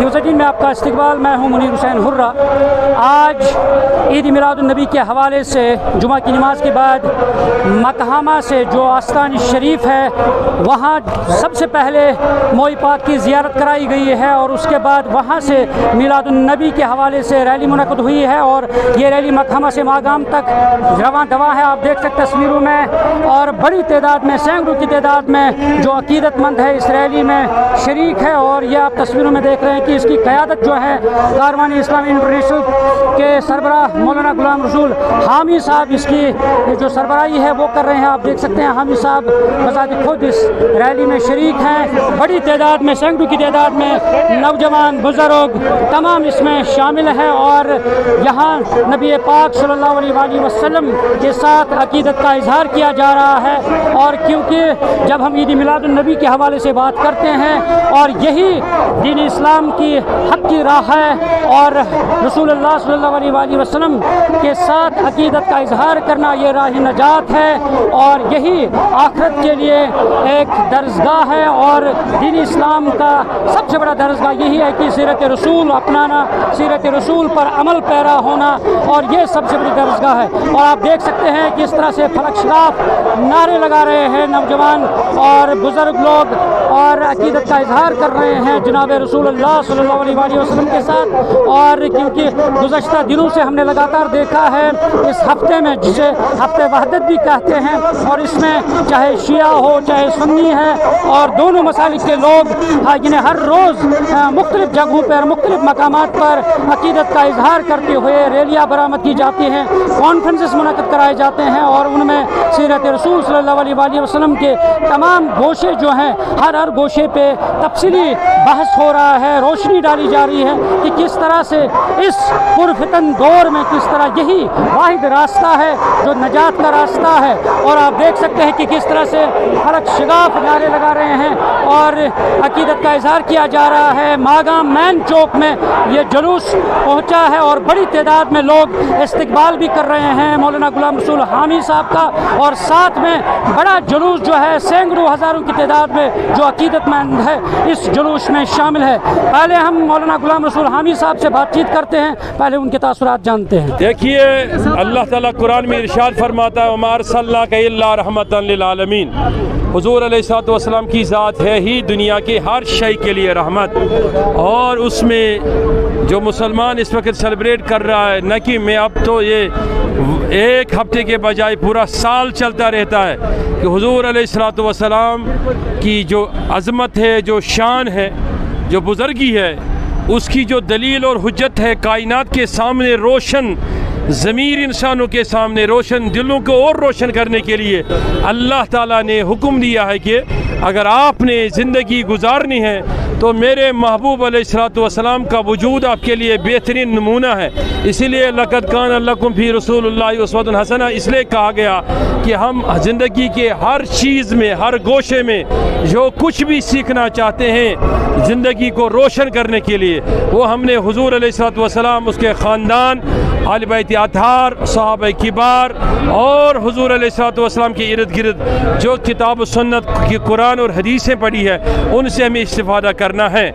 News 18 में आपका इस्तकबाल। मैं हूं मुनीर हुसैन हुर्रा। आज ईद मिलादुन्नबी के हवाले से जुमा की नमाज के बाद मकहामा से जो आस्तान शरीफ है वहाँ सबसे पहले मोई पाक की ज़ियारत कराई गई है और उसके बाद वहाँ से मिलादुन्नबी के हवाले से रैली मुनक़द हुई है और ये रैली मकहामा से मागाम तक रवां दवा है। आप देख सकते तस्वीरों में और बड़ी तादाद में, सैकड़ों की तादाद में जो अकीदतमंद है इस रैली में शरीक है। और ये आप तस्वीरों में देख रहे हैं कि इसकी क़यादत जो है कारवानी इस्लामी इंटरनेशनल के सरबराह मौलाना गुलाम रसूल हामी साहब इसकी जो सरबराही है वो कर रहे हैं। आप देख सकते हैं हामी साहब बज़ात खुद इस रैली में शरीक हैं। बड़ी तादाद में, सैकड़ों की तादाद में नौजवान, बुज़ुर्ग तमाम इसमें शामिल हैं और यहाँ नबी पाक सल्लल्लाहु अलैहि वसल्लम के साथ अकीदत का इजहार किया जा रहा है। और क्योंकि जब हम ईद मिलादुन्नबी के हवाले से बात करते हैं और यही दीन इस्लाम की हक की राह है और रसूलुल्लाह सल्लल्लाहु अलैहि वसल्लम के साथ अकीदत का इजहार करना ये राह नजात है और यही आखिरत के लिए एक दर्जगाह है। और दीन इस्लाम का सबसे बड़ा दर्जगाह यही है कि सीरत रसूल अपनाना, सीरत रसूल पर अमल पैरा होना और ये सबसे बड़ी दर्जगाह है। और आप देख सकते हैं कि इस तरह से फलक शराफ नारे लगा रहे हैं नौजवान और बुज़ुर्ग लोग और अकीदत का इजहार कर रहे हैं जनाब रसूलुल्लाह सल्लल्लाहु अलैहि वसल्लम के साथ। और क्योंकि गुज़श्ता दिनों से हमने लगातार देखा है इस हफ्ते में, जिसे हफ्ते वहदत भी कहते हैं, और इसमें चाहे शिया हो चाहे सुन्नी है और दोनों मसालिक के लोग जिन्हें हर रोज़ मुख्तलिफ जगहों पर, मुख्तलिफ मकामात पर अकीदत का इजहार करते हुए रैलियाँ बरामद की जाती हैं, कॉन्फ्रेंसेस मुनक़द कराए जाते हैं और उनमें सीरत रसूल सल्लल्लाहु अलैहि वसल्लम के तमाम गोशे जो हैं हर गोशे पे तफसीली बहस हो रहा है, रोशनी डाली जा रही है कि किस तरह से इस पुरफितन दौर में किस तरह यही वाहिद रास्ता है जो नजात का रास्ता है। और आप देख सकते हैं कि किस तरह से फलक शगाफ नारे लगा रहे हैं और अकीदत का इजहार किया जा रहा है। मागाम मैन चौक में ये जुलूस पहुंचा है और बड़ी तादाद में लोग इस्तकबाल भी कर रहे हैं मौलाना गुलाम रसूल हामी साहब का और साथ में बड़ा जुलूस जो है सैकड़ों हज़ारों की तादाद में जो अकीदतमंद है इस जुलूस में शामिल है। पहले हम मौलाना गुलाम रसूल हामी साहब से बातचीत करते हैं, पहले उनके तासुरात जानते हैं। देखिए, अल्लाह ताला कुरान में इरशाद फरमाता है वमा अरसलनाका इल्ला रहमतन लिल आलमीन। हुजूर अलैहिस्सलातु वस्सलाम की ज़ात है ही दुनिया के हर शय के लिए रहमत। और उसमें जो मुसलमान इस वक्त सेलिब्रेट कर रहा है न कि मैं अब तो ये एक हफ्ते के बजाय पूरा साल चलता रहता है कि हुजूर अलैहिस्सलातु वस्सलाम की जो अज़मत है, जो शान है, जो बुज़ुर्गी है, उसकी जो दलील और हुज्जत है कायनात के सामने रोशन, ज़मीर इंसानों के सामने रोशन, दिलों को और रोशन करने के लिए अल्लाह ताला ने हुक्म दिया है कि अगर आपने ज़िंदगी गुजारनी है तो मेरे महबूब अलैहिस्सलातु वस्सलाम का वजूद आपके लिए बेहतरीन नमूना है। इसीलिए लक़द कान लकुम फ़ी रसूलिल्लाहि उस्वतुन हसना इसलिए कहा गया कि हम ज़िंदगी के हर चीज़ में, हर गोशे में जो कुछ भी सीखना चाहते हैं ज़िंदगी को रोशन करने के लिए, वो हमने हुजूर अलैहिस्सलातु वस्सलाम, उसके ख़ानदान, आले बैत अतहार, सहाबा किबार और हुजूर अलैहिस्सलातु वस्सलाम के इर्द गिर्द जो किताब सुन्नत की कुरान और हदीसें पढ़ी है उनसे हमें इस्तिफ़ादा करना है।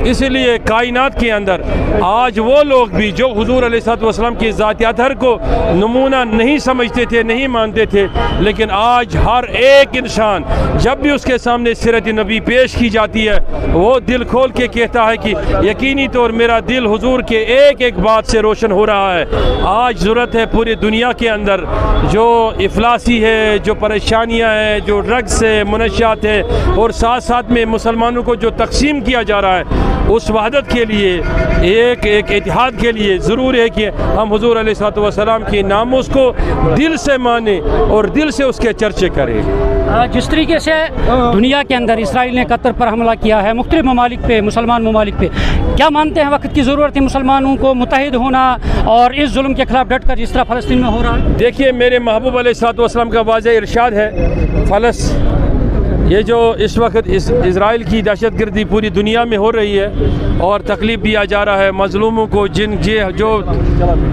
इसलिए कायनात के अंदर आज वो लोग भी जो हुजूर अलैहिस्सलातु वस्सलाम की ज़ात अतहर को नमूना नहीं समझते थे, नहीं मानते थे, लेकिन आज हर एक इंसान जब भी उसके सामने सीरत नबी पेश की जाती है वो दिल खोल के कहता है कि यकीनी तौर मेरा दिल हुजूर के एक एक बात से रोशन हो रहा है। आज ज़रूरत है पूरी दुनिया के अंदर जो इफलासी है, जो परेशानियां हैं, जो ड्रग्स है, मुनशियात है और साथ साथ में मुसलमानों को जो तकसीम किया जा रहा है, उस वहदत के लिए, एक इतिहाद के लिए ज़रूर है कि हम हुजूर अलैहिस्सलातु वस्सलाम के नामों को दिल से माने और दिल से उसके चर्चे करें। जिस तरीके से दुनिया के अंदर इसराइल ने कतर पर हमला किया है, मुख्तलिफ ममालिक पे, मुसलमान ममालिक पे, क्या मानते हैं वक्त की ज़रूरत है मुसलमानों को मुत्तहिद होना और इस जुल्म के खिलाफ डट कर जिस तरह फ़लस्तीन में हो रहा है? देखिए, मेरे महबूब अलैहिस्सलातु वस्सलाम का वाज़ेह इरशाद है, ये जो इस वक्त इज़राइल की दहशतगर्दी पूरी दुनिया में हो रही है और तकलीफ़ दिया जा रहा है मज़लूमों को, जो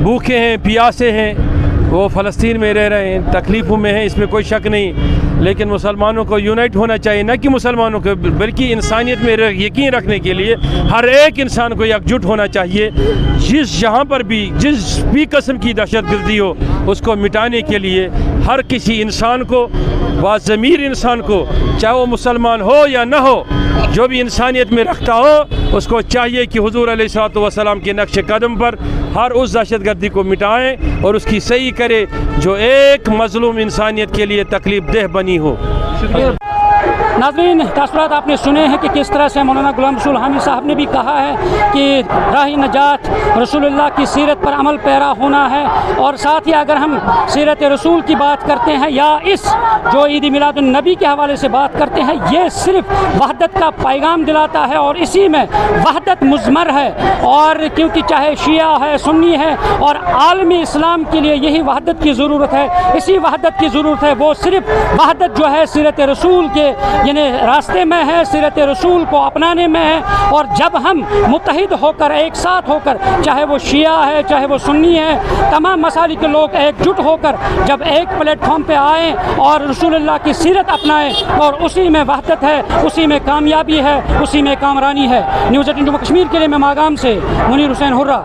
भूखे हैं, प्यासे हैं, وہ فلسطین میں رہ رہے ہیں، تکلیفوں میں ہیں، اس میں کوئی شک نہیں، لیکن مسلمانوں کو یونائٹ ہونا چاہیے، نہ کہ مسلمانوں کو بلکہ انسانیت میں یقین رکھنے کے لیے ہر ایک انسان کو یکجٹ ہونا چاہیے۔ جہاں پر بھی جس بھی قسم کی دہشت گردی ہو اس کو مٹانے کے لیے ہر کسی انسان کو، باضمیر انسان کو، چاہے وہ مسلمان ہو یا نہ ہو، جو بھی انسانیت میں رکھتا ہو اس کو چاہیے کہ حضور علیہ الصلوۃ والسلام کے نقش قدم پر ہر اس دہشت گردی کو مٹائیں اور اس کی صحیح کرے جو ایک مظلوم انسانیت کے لیے تکلیف دہ بنی ہو۔ ناظرین، تاثرات آپ نے سنے ہیں کہ کس طرح سے مولانا غلام رسول حامی صاحب نے بھی کہا ہے کہ راہ نجات رسول اللہ کی سیرت پر عمل پیرا ہونا ہے، اور ساتھ ہی اگر ہم سیرت رسول کی بات کرتے ہیں یا اس جو عید میلاد النبی کے حوالے سے بات کرتے ہیں، یہ صرف وحدت کا پیغام دلاتا ہے اور اسی میں وحدت مضمر ہے، اور کیونکہ چاہے شیعہ ہے، سنی ہے، اور عالمی اسلام کے لیے یہی وحدت کی ضرورت ہے، اسی وحدت کی ضرورت ہے، وہ صرف وحدت جو ہے سیرت رسول کے یعنی راستے میں ہے، سیرت رسول کو اپنانے میں ہے، اور جب ہم متحد ہو کر ایک ساتھ ہو کر، چاہے وہ شیعہ ہے چاہے وہ سنی ہے، تمام مسالک کے لوگ ایک جٹ ہو کر جب ایک پلیٹ فارم پہ آئیں اور رسول اللہ کی سیرت اپنائیں، اور اسی میں وحدت ہے، اسی میں کامیابی ہے، اسی میں کامرانی ہے۔ نیوز 18 جموں کشمیر کے لیے میں ماگام سے منیر حسین ہرہ۔